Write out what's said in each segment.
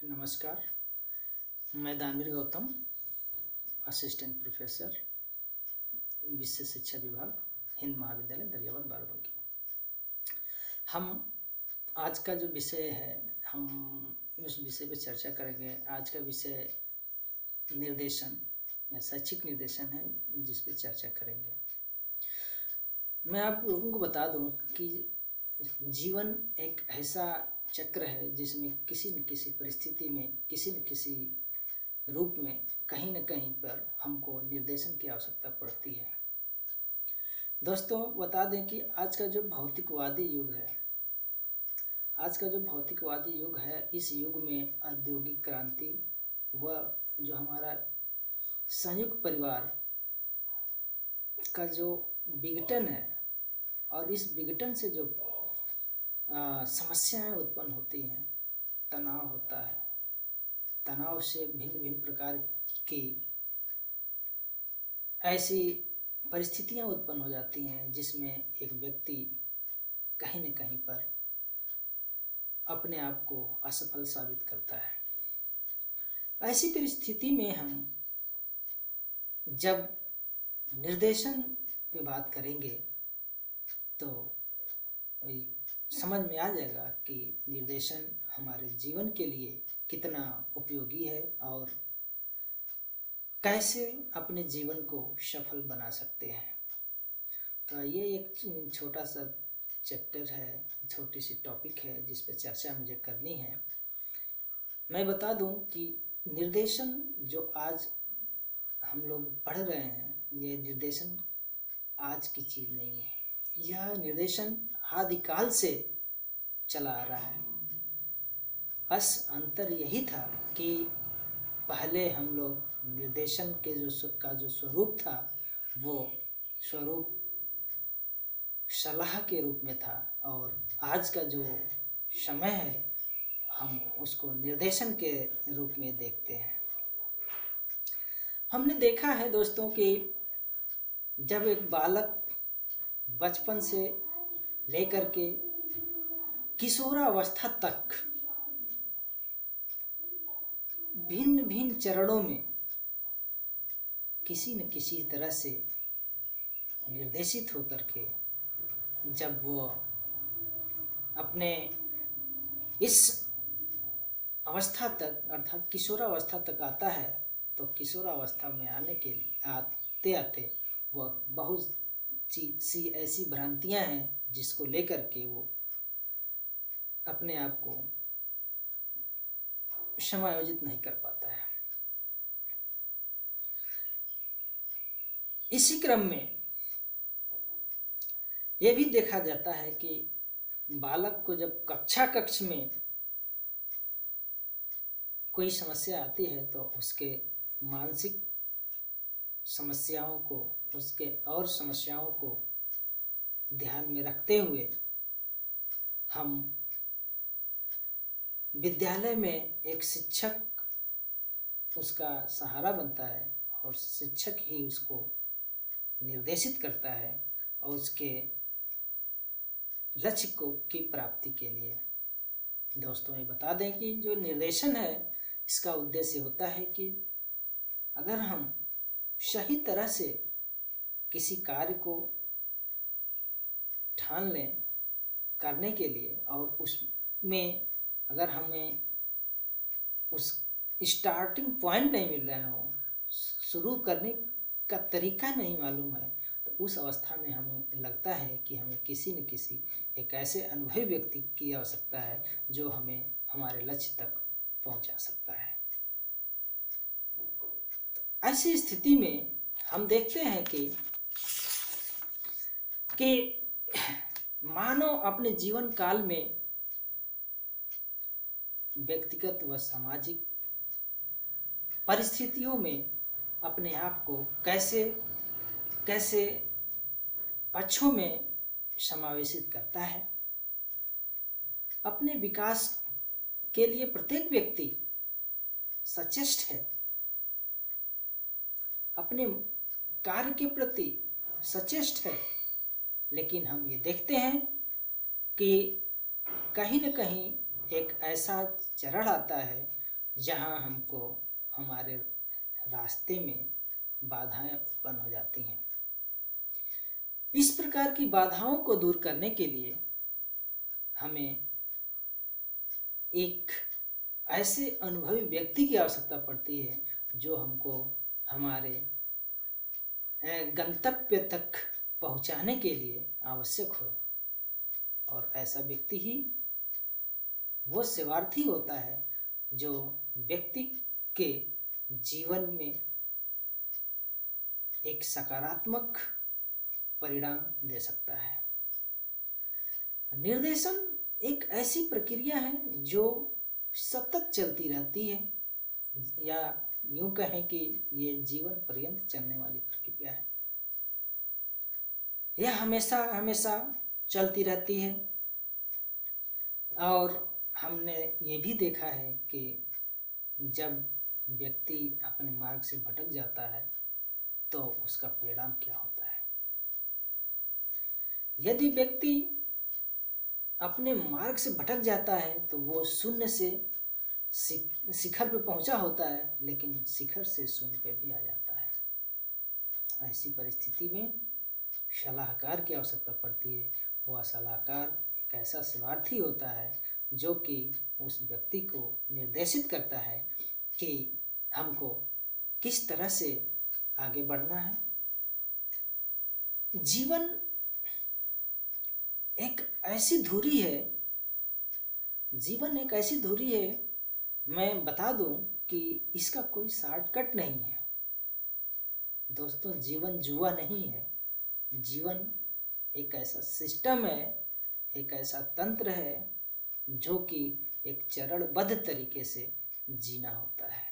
नमस्कार। मैं दानवीर गौतम, असिस्टेंट प्रोफेसर, विषय शिक्षा विभाग, हिंद महाविद्यालय दरियाबाद बाराबंकी। हम आज का जो विषय है, हम उस विषय पर चर्चा करेंगे। आज का विषय निर्देशन या शैक्षिक निर्देशन है, जिस पे चर्चा करेंगे। मैं आप लोगों को बता दूं कि जीवन एक ऐसा चक्र है जिसमें किसी न किसी परिस्थिति में, किसी न किसी रूप में, कहीं न कहीं पर हमको निर्देशन की आवश्यकता पड़ती है। दोस्तों, बता दें कि आज का जो भौतिकवादी युग है, इस युग में औद्योगिक क्रांति व जो हमारा संयुक्त परिवार का जो विघटन है, और इस विघटन से जो समस्याएं उत्पन्न होती हैं, तनाव होता है, तनाव से भिन्न भिन्न प्रकार की ऐसी परिस्थितियां उत्पन्न हो जाती हैं जिसमें एक व्यक्ति कहीं न कहीं पर अपने आप को असफल साबित करता है। ऐसी परिस्थिति में हम जब निर्देशन पे बात करेंगे तो समझ में आ जाएगा कि निर्देशन हमारे जीवन के लिए कितना उपयोगी है और कैसे अपने जीवन को सफल बना सकते हैं। तो ये एक छोटा सा चैप्टर है, छोटी सी टॉपिक है जिस पे चर्चा मुझे करनी है। मैं बता दूं कि निर्देशन जो आज हम लोग पढ़ रहे हैं, ये निर्देशन आज की चीज़ नहीं है। यह निर्देशन आदिकाल से चला आ रहा है। बस अंतर यही था कि पहले हम लोग निर्देशन के जो स्वरूप था, वो स्वरूप सलाह के रूप में था, और आज का जो समय है हम उसको निर्देशन के रूप में देखते हैं। हमने देखा है दोस्तों कि जब एक बालक बचपन से लेकर के किशोरावस्था तक भिन्न भिन्न चरणों में किसी न किसी तरह से निर्देशित होकर के जब वो अपने इस अवस्था तक अर्थात किशोरावस्था तक आता है, तो किशोरावस्था में आते आते वह बहुत सी ऐसी भ्रांतियां हैं जिसको लेकर के वो अपने आप को समायोजित नहीं कर पाता है। इसी क्रम में यह भी देखा जाता है कि बालक को जब कक्ष में कोई समस्या आती है तो उसके मानसिक समस्याओं को, उसके और समस्याओं को ध्यान में रखते हुए हम विद्यालय में एक शिक्षक उसका सहारा बनता है, और शिक्षक ही उसको निर्देशित करता है और उसके लक्ष्य को की प्राप्ति के लिए। दोस्तों, ये बता दें कि जो निर्देशन है, इसका उद्देश्य होता है कि अगर हम सही तरह से किसी कार्य को ठान लें करने के लिए, और उसमें अगर हमें उस स्टार्टिंग पॉइंट नहीं मिल रहा हो, शुरू करने का तरीका नहीं मालूम है, तो उस अवस्था में हमें लगता है कि हमें किसी न किसी एक ऐसे अनुभवी व्यक्ति की आवश्यकता है जो हमें हमारे लक्ष्य तक पहुंचा सकता है। तो ऐसी स्थिति में हम देखते हैं कि मानव अपने जीवन काल में व्यक्तिगत व सामाजिक परिस्थितियों में अपने आप को कैसे कैसे पक्षों में समावेशित करता है। अपने विकास के लिए प्रत्येक व्यक्ति सचेष्ट है, अपने कार्य के प्रति सचेष्ट है, लेकिन हम ये देखते हैं कि कहीं न कहीं एक ऐसा चरण आता है जहाँ हमको हमारे रास्ते में बाधाएं उत्पन्न हो जाती हैं। इस प्रकार की बाधाओं को दूर करने के लिए हमें एक ऐसे अनुभवी व्यक्ति की आवश्यकता पड़ती है जो हमको हमारे गंतव्य तक पहुंचाने के लिए आवश्यक हो। और ऐसा व्यक्ति ही वो सेवार्थी होता है जो व्यक्ति के जीवन में एक सकारात्मक परिणाम दे सकता है। निर्देशन एक ऐसी प्रक्रिया है जो सतत चलती रहती है, या यूं कहें कि ये जीवन पर्यंत चलने वाली प्रक्रिया है। यह हमेशा हमेशा चलती रहती है। और हमने ये भी देखा है कि जब व्यक्ति अपने मार्ग से भटक जाता है तो उसका परिणाम क्या होता है। यदि व्यक्ति अपने मार्ग से भटक जाता है तो वो शून्य से शिखर पे पहुंचा होता है, लेकिन शिखर से शून्य पे भी आ जाता है। ऐसी परिस्थिति में सलाहकार की आवश्यकता पड़ती है। वह सलाहकार एक ऐसा सेवार्थी होता है जो कि उस व्यक्ति को निर्देशित करता है कि हमको किस तरह से आगे बढ़ना है। जीवन एक ऐसी धुरी है, जीवन एक ऐसी धुरी है, मैं बता दूं कि इसका कोई शॉर्टकट नहीं है। दोस्तों, जीवन जुआ नहीं है। जीवन एक ऐसा सिस्टम है, एक ऐसा तंत्र है जो कि एक चरणबद्ध तरीके से जीना होता है।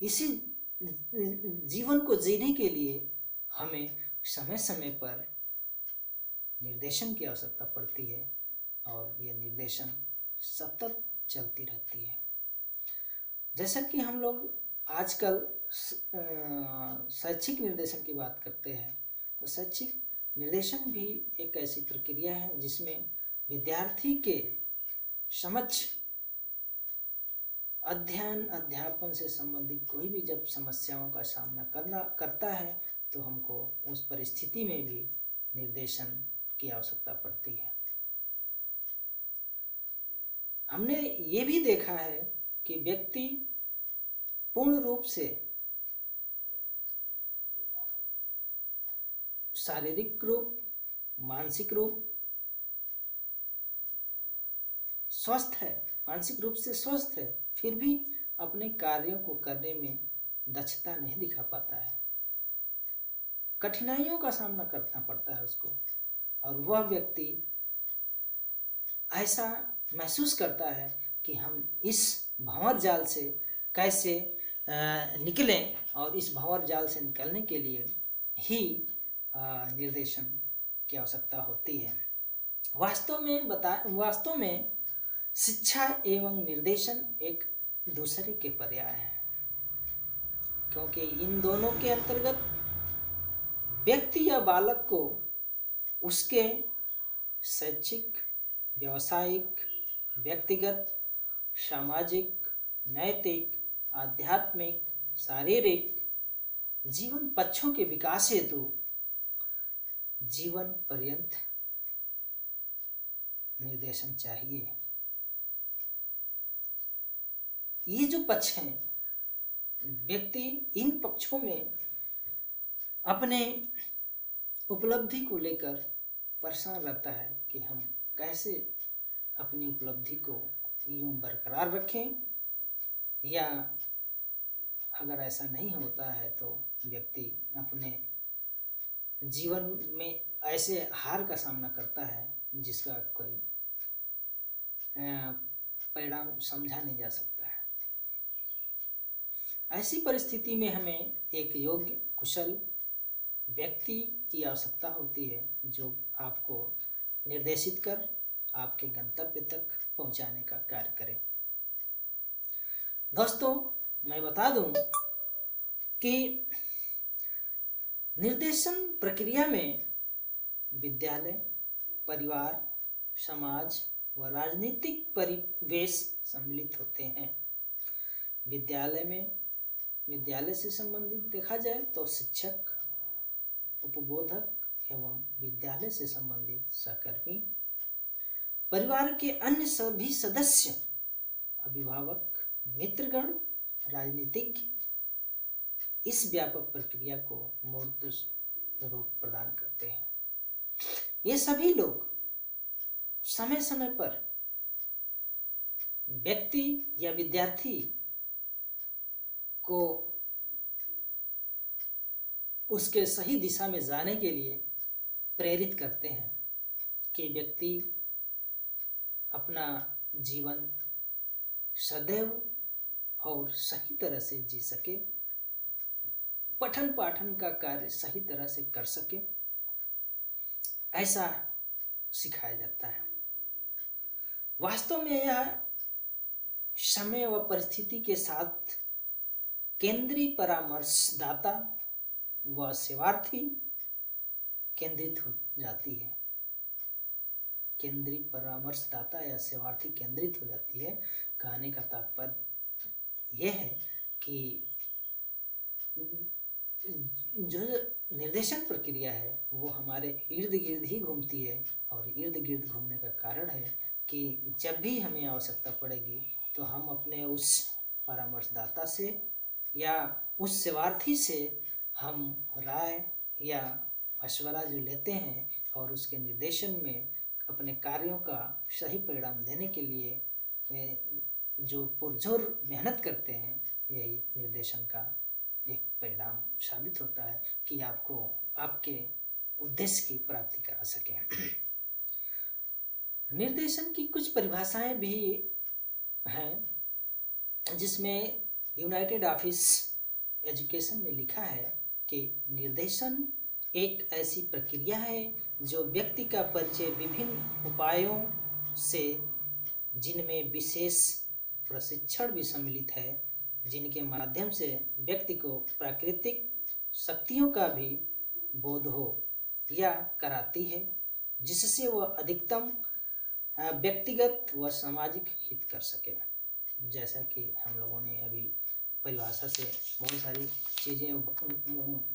इसी जीवन को जीने के लिए हमें समय समय पर निर्देशन की आवश्यकता पड़ती है, और यह निर्देशन सतत चलती रहती है। जैसा कि हम लोग आजकल शैक्षिक निर्देशन की बात करते हैं, तो शैक्षिक निर्देशन भी एक ऐसी प्रक्रिया है जिसमें विद्यार्थी के समक्ष अध्ययन अध्यापन से संबंधित कोई भी जब समस्याओं का सामना करता है तो हमको उस परिस्थिति में भी निर्देशन की आवश्यकता पड़ती है। हमने ये भी देखा है कि व्यक्ति पूर्ण रूप से शारीरिक रूप, मानसिक रूप स्वस्थ है, मानसिक रूप से स्वस्थ है, फिर भी अपने कार्यों को करने में दक्षता नहीं दिखा पाता है। कठिनाइयों का सामना करना पड़ता है उसको, और वह व्यक्ति ऐसा महसूस करता है कि हम इस भंवर जाल से कैसे निकलें, और इस भंवर जाल से निकलने के लिए ही निर्देशन की आवश्यकता होती है। वास्तव में शिक्षा एवं निर्देशन एक दूसरे के पर्याय है, क्योंकि इन दोनों के अंतर्गत व्यक्ति या बालक को उसके शैक्षिक, व्यावसायिक, व्यक्तिगत, सामाजिक, नैतिक, आध्यात्मिक, शारीरिक जीवन पक्षों के विकास हेतु जीवन पर्यंत निर्देशन चाहिए। ये जो पक्ष हैं, व्यक्ति इन पक्षों में अपने उपलब्धि को लेकर परेशान रहता है कि हम कैसे अपनी उपलब्धि को यूं बरकरार रखें, या अगर ऐसा नहीं होता है तो व्यक्ति अपने जीवन में ऐसे हार का सामना करता है जिसका कोई परिणाम समझा नहीं जा सकता है। ऐसी परिस्थिति में हमें एक योग्य, कुशल व्यक्ति की आवश्यकता होती है जो आपको निर्देशित कर आपके गंतव्य तक पहुंचाने का कार्य करे। दोस्तों, मैं बता दूं कि निर्देशन प्रक्रिया में विद्यालय, परिवार, समाज व राजनीतिक परिवेश सम्मिलित होते हैं। विद्यालय से संबंधित देखा जाए तो शिक्षक, उपबोधक एवं विद्यालय से संबंधित सहकर्मी, परिवार के अन्य सभी सदस्य, अभिभावक, मित्रगण, राजनीतिज्ञ इस व्यापक प्रक्रिया को मूर्त रूप प्रदान करते हैं। ये सभी लोग समय समय पर व्यक्ति या विद्यार्थी को उसके सही दिशा में जाने के लिए प्रेरित करते हैं कि व्यक्ति अपना जीवन सदैव और सही तरह से जी सके, पठन पाठन का कार्य सही तरह से कर सके, ऐसा सिखाया जाता है। वास्तव में यह समय व परिस्थिति के साथ केंद्रीय परामर्शदाता व सेवार्थी केंद्रित हो जाती है। केंद्रीय परामर्शदाता या सेवार्थी केंद्रित हो जाती है। कहने का तात्पर्य यह है कि जो निर्देशन प्रक्रिया है वो हमारे इर्द गिर्द ही घूमती है, और इर्द गिर्द घूमने का कारण है कि जब भी हमें आवश्यकता पड़ेगी तो हम अपने उस परामर्शदाता से या उस सेवार्थी से हम राय या मशवरा जो लेते हैं और उसके निर्देशन में अपने कार्यों का सही परिणाम देने के लिए जो पुरजोर मेहनत करते हैं, यही निर्देशन का एक परिणाम साबित होता है कि आपको आपके उद्देश्य की प्राप्ति करा सके। निर्देशन की कुछ परिभाषाएं भी हैं जिसमें यूनाइटेड ऑफिस एजुकेशन में लिखा है कि निर्देशन एक ऐसी प्रक्रिया है जो व्यक्ति का परिचय विभिन्न उपायों से, जिनमें विशेष प्रशिक्षण भी सम्मिलित है, जिनके माध्यम से व्यक्ति को प्राकृतिक शक्तियों का भी बोध हो या कराती है, जिससे वह अधिकतम व्यक्तिगत व सामाजिक हित कर सके। जैसा कि हम लोगों ने अभी परिभाषा से बहुत सारी चीज़ें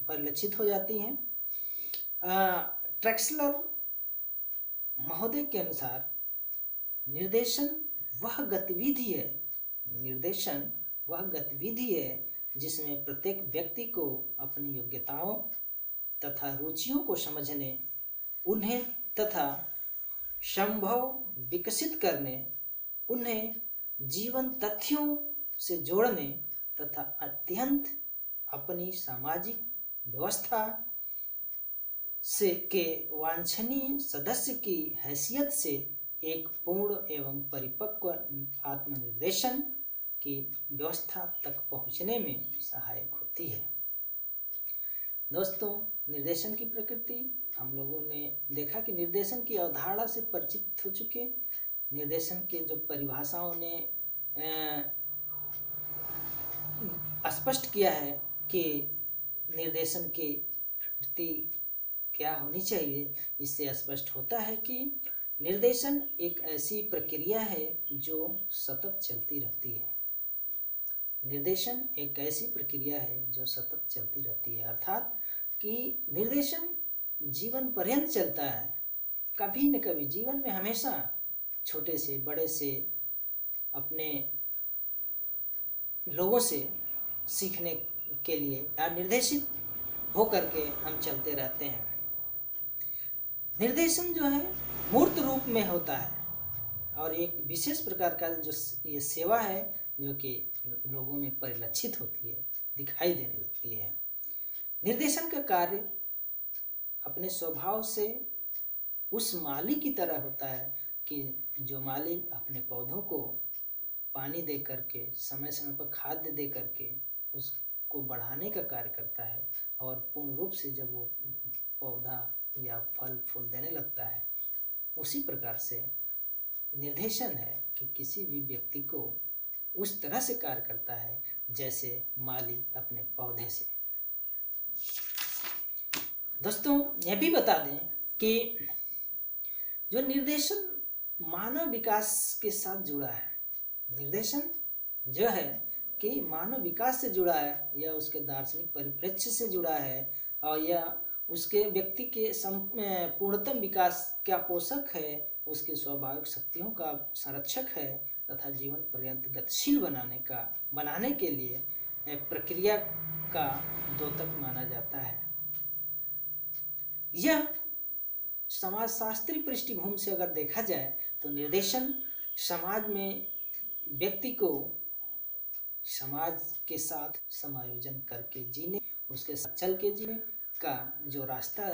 परिलक्षित हो जाती हैं। ट्रेक्सलर महोदय के अनुसार निर्देशन वह गतिविधि है जिसमें प्रत्येक व्यक्ति को अपनी योग्यताओं तथा रुचियों को समझने, उन्हें तथा संभव विकसित करने, उन्हें जीवन तथ्यों से जोड़ने तथा अत्यंत अपनी सामाजिक व्यवस्था से के वांछनीय सदस्य की हैसियत से एक पूर्ण एवं परिपक्व आत्मनिर्देशन की व्यवस्था तक पहुंचने में सहायक होती है। दोस्तों, निर्देशन की प्रकृति हम लोगों ने देखा कि निर्देशन की अवधारणा से परिचित हो चुके। निर्देशन के जो परिभाषाओं ने स्पष्ट किया है कि निर्देशन की प्रकृति क्या होनी चाहिए। इससे स्पष्ट होता है कि निर्देशन एक ऐसी प्रक्रिया है जो सतत चलती रहती है। निर्देशन एक ऐसी प्रक्रिया है जो सतत चलती रहती है, अर्थात कि निर्देशन जीवन पर्यंत चलता है। कभी न कभी जीवन में हमेशा छोटे से बड़े से अपने लोगों से सीखने के लिए या निर्देशित हो करके हम चलते रहते हैं। निर्देशन जो है मूर्त रूप में होता है और एक विशेष प्रकार का जो ये सेवा है जो कि लोगों में परिलक्षित होती है, दिखाई देने लगती है। निर्देशन का कार्य अपने स्वभाव से उस माली की तरह होता है कि जो माली अपने पौधों को पानी दे करके, समय समय पर खाद्य दे करके उसको बढ़ाने का कार्य करता है, और पूर्ण रूप से जब वो पौधा या फल फूल देने लगता है, उसी प्रकार से निर्देशन है कि किसी भी व्यक्ति को उस तरह से कार्य करता है जैसे माली अपने पौधे से। दोस्तों, यह भी बता दें कि जो निर्देशन मानव विकास के साथ जुड़ा है। निर्देशन जो है कि मानव विकास से जुड़ा है, यह उसके दार्शनिक परिप्रेक्ष्य से जुड़ा है और यह उसके व्यक्ति के पूर्णतम विकास का पोषक है, उसके स्वाभाविक शक्तियों का संरक्षक है तथा जीवन पर्यंत गतिशील बनाने के लिए प्रक्रिया का द्योतक माना जाता है। यह समाजशास्त्री पृष्ठभूमि से अगर देखा जाए तो निर्देशन समाज में व्यक्ति को समाज के साथ समायोजन करके जीने, उसके साथ चल के जीने का जो रास्ता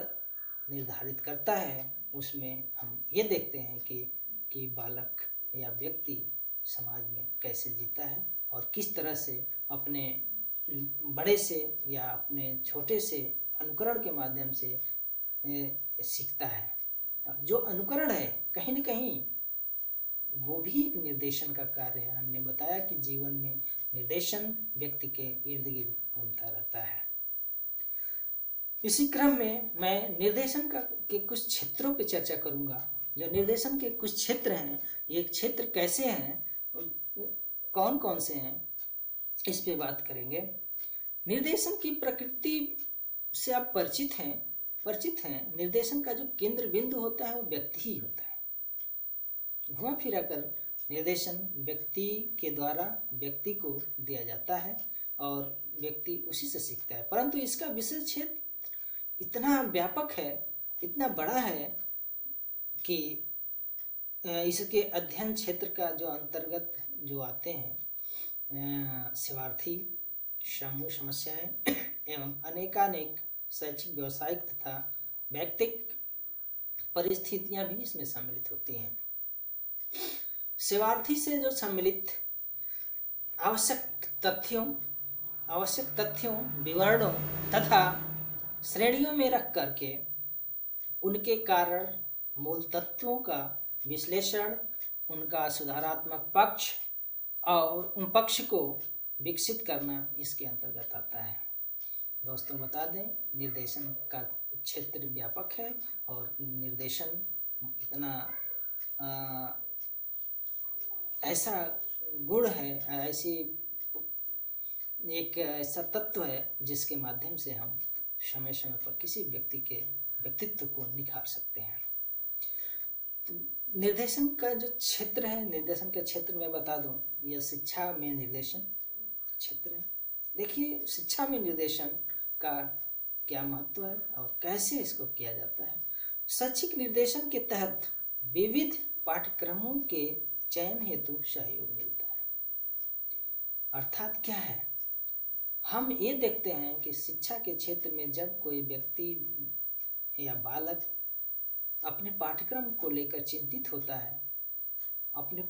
निर्धारित करता है, उसमें हम ये देखते हैं कि बालक या व्यक्ति समाज में कैसे जीता है और किस तरह से अपने बड़े से या अपने छोटे से अनुकरण के माध्यम से सीखता है। जो अनुकरण है कहीं न कहीं वो भी एक निर्देशन का कार्य है। हमने बताया कि जीवन में निर्देशन व्यक्ति के इर्द गिर्द घूमता रहता है। इसी क्रम में मैं निर्देशन के कुछ क्षेत्रों पे चर्चा करूंगा। जो निर्देशन के कुछ क्षेत्र हैं, ये क्षेत्र कैसे हैं, कौन कौन से हैं, इस पे बात करेंगे। निर्देशन की प्रकृति से आप परिचित हैं। निर्देशन का जो केंद्र बिंदु होता है वो व्यक्ति ही होता है। घुमा फिरा कर निर्देशन व्यक्ति के द्वारा व्यक्ति को दिया जाता है और व्यक्ति उसी से सीखता है, परंतु इसका विशेष क्षेत्र इतना व्यापक है, इतना बड़ा है कि इसके अध्ययन क्षेत्र का जो अंतर्गत जो आते हैं सेवार्थी, समूह समस्याएं एवं अनेकानेक शैक्षिक, व्यावसायिक तथा व्यक्तिक परिस्थितियां भी इसमें सम्मिलित होती हैं। सेवार्थी से जो सम्मिलित आवश्यक तथ्यों, विवरणों तथा श्रेणियों में रख करके उनके कारण, मूल तत्वों का विश्लेषण, उनका सुधारात्मक पक्ष और उन पक्ष को विकसित करना इसके अंतर्गत आता है। दोस्तों बता दें, निर्देशन का क्षेत्र व्यापक है और निर्देशन इतना ऐसा गुण है, ऐसी एक ऐसा तत्व है जिसके माध्यम से हम समय समय पर किसी व्यक्ति के व्यक्तित्व को निखार सकते हैं। तो निर्देशन का जो क्षेत्र है, निर्देशन के क्षेत्र में बता दूं, यह शिक्षा में निर्देशन क्षेत्र है। देखिए, शिक्षा में निर्देशन का क्या महत्व है और कैसे इसको किया जाता है। शैक्षिक निर्देशन के तहत विविध पाठ्यक्रमों के चयन हेतु सहयोग मिलता है। अर्थात क्या है, हम ये देखते हैं कि शिक्षा के क्षेत्र में जब कोई व्यक्ति या बालक अपने पाठ्यक्रम को लेकर चिंतित होता है, अपने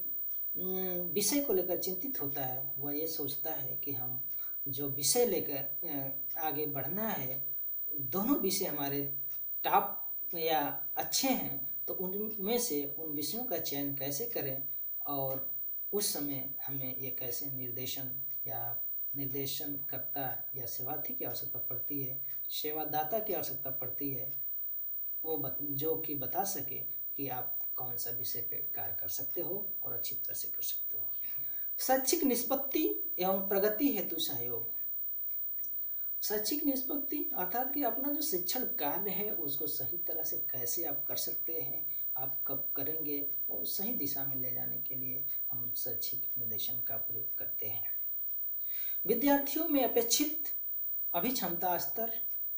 विषय को लेकर चिंतित होता है, वह ये सोचता है कि हम जो विषय लेकर आगे बढ़ना है, दोनों विषय हमारे टॉप या अच्छे हैं, तो उनमें से उन विषयों का चयन कैसे करें और उस समय हमें ये कैसे निर्देशनकर्ता या सेवार्थी की आवश्यकता पड़ती है, सेवादाता की आवश्यकता पड़ती है, वो जो कि बता सके कि आप कौन सा विषय पे कार्य कर सकते हो और अच्छी तरह से कर सकते हो। शैक्षिक निष्पत्ति एवं प्रगति हेतु सहयोग। शैक्षिक निष्पत्ति अर्थात कि अपना जो शिक्षण कार्य है उसको सही तरह से कैसे आप कर सकते हैं, आप कब करेंगे, और सही दिशा में ले जाने के लिए हम शैक्षिक निर्देशन का प्रयोग करते हैं। विद्यार्थियों में अपेक्षित अभिक्षमता स्तर,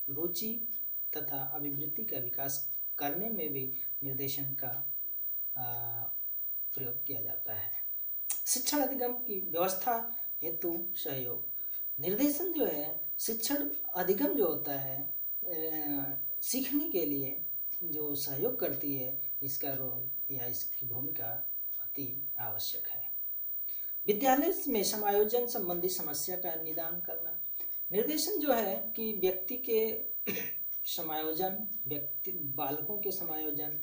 रुचि तथा अभिवृत्ति का विकास करने में भी निर्देशन का प्रयोग किया जाता है। शिक्षण अधिगम की व्यवस्था हेतु सहयोग। निर्देशन जो है, शिक्षण अधिगम जो होता है, सीखने के लिए जो सहयोग करती है, इसका रोल या इसकी भूमिका अति आवश्यक है। विद्यालय में समायोजन संबंधी समस्या का निदान करना। निर्देशन जो है कि व्यक्ति के समायोजन, बालकों के समायोजन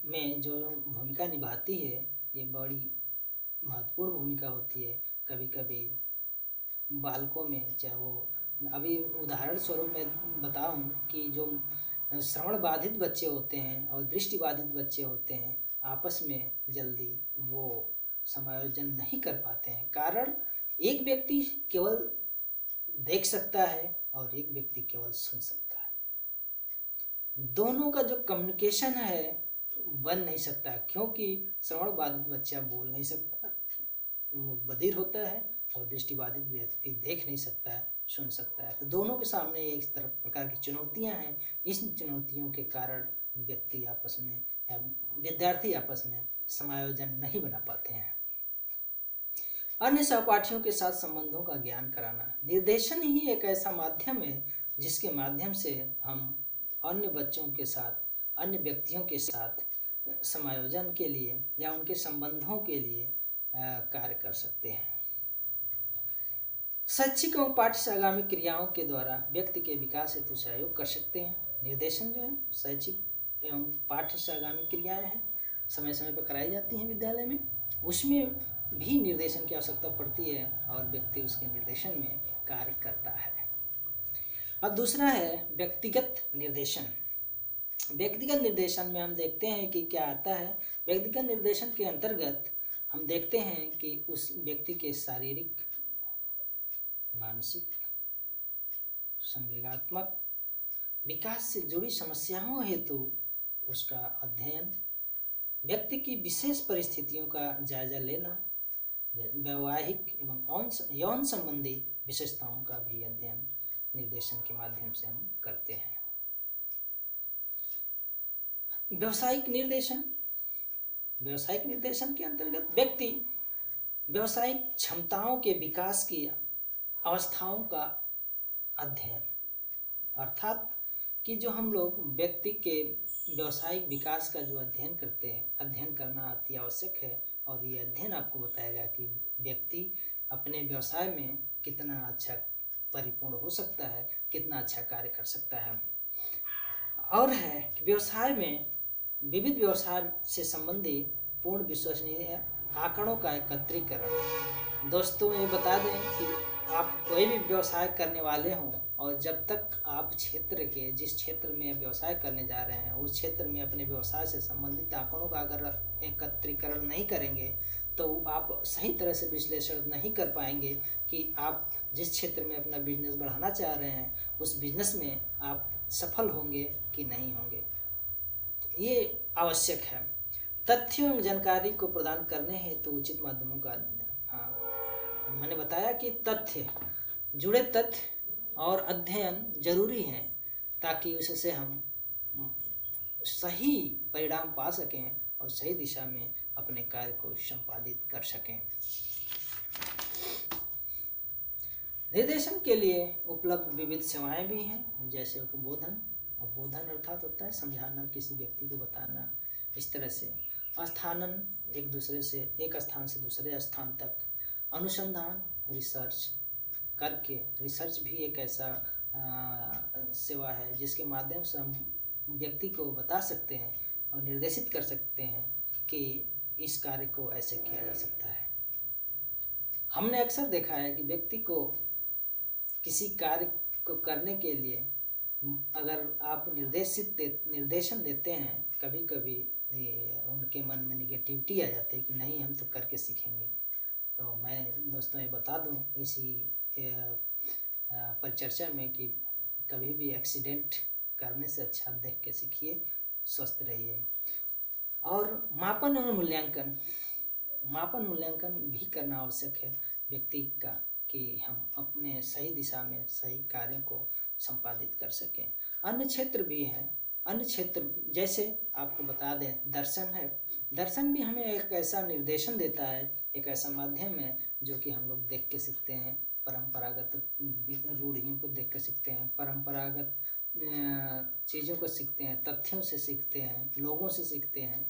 में जो भूमिका निभाती है, ये बड़ी महत्वपूर्ण भूमिका होती है। कभी कभी बालकों में, चाहे वो, अभी उदाहरण स्वरूप मैं बताऊं कि जो श्रवण बाधित बच्चे होते हैं और दृष्टि बाधित बच्चे होते हैं, आपस में जल्दी वो समायोजन नहीं कर पाते हैं। कारण एक व्यक्ति केवल देख सकता है और एक व्यक्ति केवल सुन सकता है। दोनों का जो कम्युनिकेशन है बन नहीं सकता, क्योंकि श्रवण बाधित बच्चा बोल नहीं सकता, बधिर होता है, और दृष्टिबाधित व्यक्ति देख नहीं सकता है, सुन सकता है। तो दोनों के सामने एक तरह प्रकार की चुनौतियां हैं। इस चुनौतियों के कारण व्यक्ति आपस में या विद्यार्थी आपस में समायोजन नहीं बना पाते हैं। अन्य सहपाठियों के साथ संबंधों का ज्ञान कराना। निर्देशन ही एक ऐसा माध्यम है जिसके माध्यम से हम अन्य बच्चों के साथ, अन्य व्यक्तियों के साथ समायोजन के लिए या उनके संबंधों के लिए कार्य कर सकते हैं। शैक्षिक एवं पाठ्य सहगामी क्रियाओं के द्वारा व्यक्ति के विकास हेतु सहयोग कर सकते हैं। निर्देशन जो है शैक्षिक एवं पाठ्य सहगामी क्रियाएं हैं, समय समय पर कराई जाती हैं विद्यालय में, उसमें भी निर्देशन की आवश्यकता पड़ती है और व्यक्ति उसके निर्देशन में कार्य करता है। अब दूसरा है व्यक्तिगत निर्देशन। व्यक्तिगत निर्देशन में हम देखते हैं कि क्या आता है। व्यक्तिगत निर्देशन के अंतर्गत हम देखते हैं कि उस व्यक्ति के शारीरिक, मानसिक, संवेगात्मक विकास से जुड़ी समस्याओं हेतु उसका अध्ययन, व्यक्ति की विशेष परिस्थितियों का जायजा लेना, वैवाहिक एवं यौन संबंधी विशेषताओं का भी अध्ययन निर्देशन के माध्यम से हम करते हैं। व्यावसायिक निर्देशन। व्यावसायिक निर्देशन के अंतर्गत व्यक्ति व्यावसायिक क्षमताओं के विकास की अवस्थाओं का अध्ययन, अर्थात कि जो हम लोग व्यक्ति के व्यावसायिक विकास का जो अध्ययन करते हैं, अध्ययन करना अति आवश्यक है। और ये अध्ययन आपको बताएगा कि व्यक्ति अपने व्यवसाय में कितना अच्छा परिपूर्ण हो सकता है, कितना अच्छा कार्य कर सकता है। और है कि व्यवसाय में विविध व्यवसाय से संबंधित पूर्ण विश्वसनीय आंकड़ों का एकत्रीकरण। दोस्तों ये बता दें कि आप कोई भी व्यवसाय करने वाले हों और जब तक आप क्षेत्र के, जिस क्षेत्र में व्यवसाय करने जा रहे हैं, उस क्षेत्र में अपने व्यवसाय से संबंधित आंकड़ों का अगर एकत्रीकरण नहीं करेंगे तो आप सही तरह से विश्लेषण नहीं कर पाएंगे कि आप जिस क्षेत्र में अपना बिजनेस बढ़ाना चाह रहे हैं उस बिजनेस में आप सफल होंगे कि नहीं होंगे। ये आवश्यक है। तथ्यों एवं जानकारी को प्रदान करने हेतु उचित माध्यमों का, हाँ मैंने बताया कि तथ्य, जुड़े तथ्य और अध्ययन जरूरी है ताकि उससे हम सही परिणाम पा सकें और सही दिशा में अपने कार्य को संपादित कर सकें। निर्देशन के लिए उपलब्ध विविध सेवाएं भी हैं, जैसे उपबोधन। उपबोधन अर्थात होता है समझाना, किसी व्यक्ति को बताना। इस तरह से स्थानन, एक दूसरे से, एक स्थान से दूसरे स्थान तक। अनुसंधान, रिसर्च करके, रिसर्च भी एक ऐसा सेवा है जिसके माध्यम से हम व्यक्ति को बता सकते हैं और निर्देशित कर सकते हैं कि इस कार्य को ऐसे किया जा सकता है। हमने अक्सर देखा है कि व्यक्ति को किसी कार्य को करने के लिए अगर आप निर्देशन देते हैं, कभी कभी उनके मन में निगेटिविटी आ जाती है कि नहीं हम तो करके सीखेंगे। तो मैं दोस्तों ये बता दूं इसी परिचर्चा में कि कभी भी एक्सीडेंट करने से अच्छा देख के सीखिए, स्वस्थ रहिए। और मापन और मूल्यांकन, मापन मूल्यांकन भी करना आवश्यक है व्यक्ति का कि हम अपने सही दिशा में सही कार्य को संपादित कर सकें। अन्य क्षेत्र भी हैं, अन्य क्षेत्र जैसे आपको बता दें दर्शन है। दर्शन भी हमें एक ऐसा निर्देशन देता है, एक ऐसा माध्यम है जो कि हम लोग देख के सीखते हैं, परंपरागत रूढ़ियों को देख के सीखते हैं, परंपरागत चीज़ों को सीखते हैं, तथ्यों से सीखते हैं, लोगों से सीखते हैं।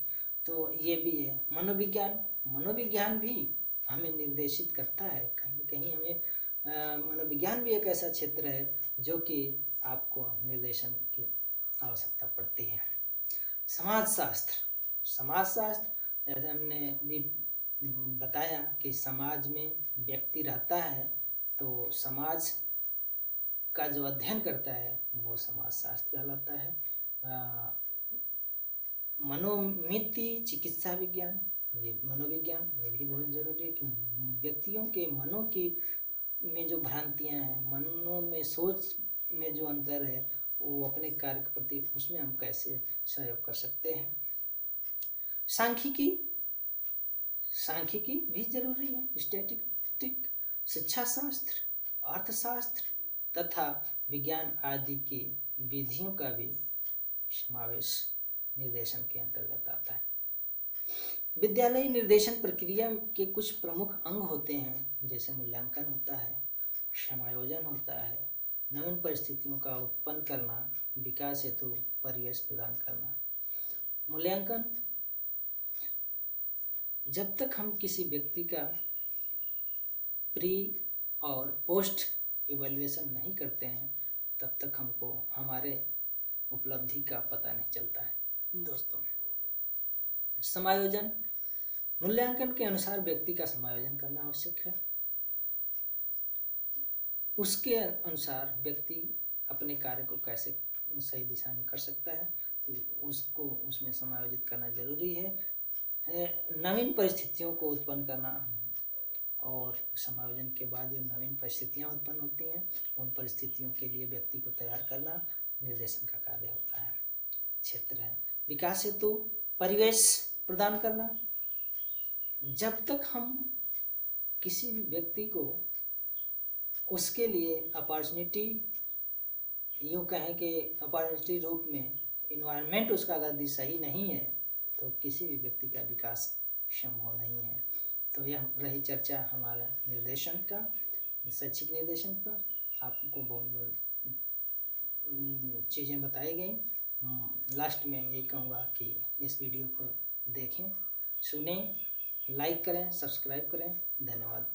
तो ये भी है। मनोविज्ञान, मनोविज्ञान भी हमें निर्देशित करता है, कहीं न कहीं हमें मनोविज्ञान भी एक ऐसा क्षेत्र है जो कि आपको निर्देशन की आवश्यकता पड़ती है। समाजशास्त्र, समाजशास्त्र जैसे हमने भी बताया कि समाज में व्यक्ति रहता है तो समाज का जो अध्ययन करता है वो समाजशास्त्र कहलाता है। मनोमिति चिकित्सा विज्ञान, ये मनोविज्ञान, ये भी बहुत जरूरी है कि व्यक्तियों के मनों की में जो भ्रांतियां हैं, मनों में सोच में जो अंतर है, वो अपने कार्य के प्रति उसमें हम कैसे सहयोग कर सकते हैं। सांख्यिकी, सांख्यिकी भी जरूरी है। स्टैटिस्टिक, शिक्षा शास्त्र, अर्थशास्त्र तथा विज्ञान आदि की विधियों का भी समावेश निर्देशन के अंतर्गत आता है। विद्यालय निर्देशन प्रक्रिया के कुछ प्रमुख अंग होते हैं, जैसे मूल्यांकन होता है, समायोजन होता है, नवीन परिस्थितियों का उत्पन्न करना, विकास हेतु परिवेश प्रदान करना। मूल्यांकन, जब तक हम किसी व्यक्ति का प्री और पोस्ट इवैल्यूएशन नहीं करते हैं, तब तक हमको हमारे उपलब्धि का पता नहीं चलता है। दोस्तों, समायोजन, मूल्यांकन के अनुसार व्यक्ति का समायोजन करना आवश्यक है। उसके अनुसार व्यक्ति अपने कार्य को कैसे सही दिशा में कर सकता है, तो उसको उसमें समायोजित करना जरूरी है। नवीन परिस्थितियों को उत्पन्न करना, और समायोजन के बाद जो नवीन परिस्थितियां उत्पन्न होती हैं, उन परिस्थितियों के लिए व्यक्ति को तैयार करना निर्देशन का कार्य होता है। क्षेत्र है विकास हेतु परिवेश प्रदान करना। जब तक हम किसी भी व्यक्ति को उसके लिए अपॉर्चुनिटी, यूँ कहें कि अपॉर्चुनिटी रूप में इन्वायरमेंट उसका यदि सही नहीं है, तो किसी भी व्यक्ति का विकास संभव नहीं है। तो यह रही चर्चा हमारे निर्देशन का, शैक्षिक निर्देशन का। आपको बहुत बहुत चीज़ें बताई गई। लास्ट में यही कहूँगा कि इस वीडियो को देखें, सुनें, लाइक करें, सब्सक्राइब करें। धन्यवाद।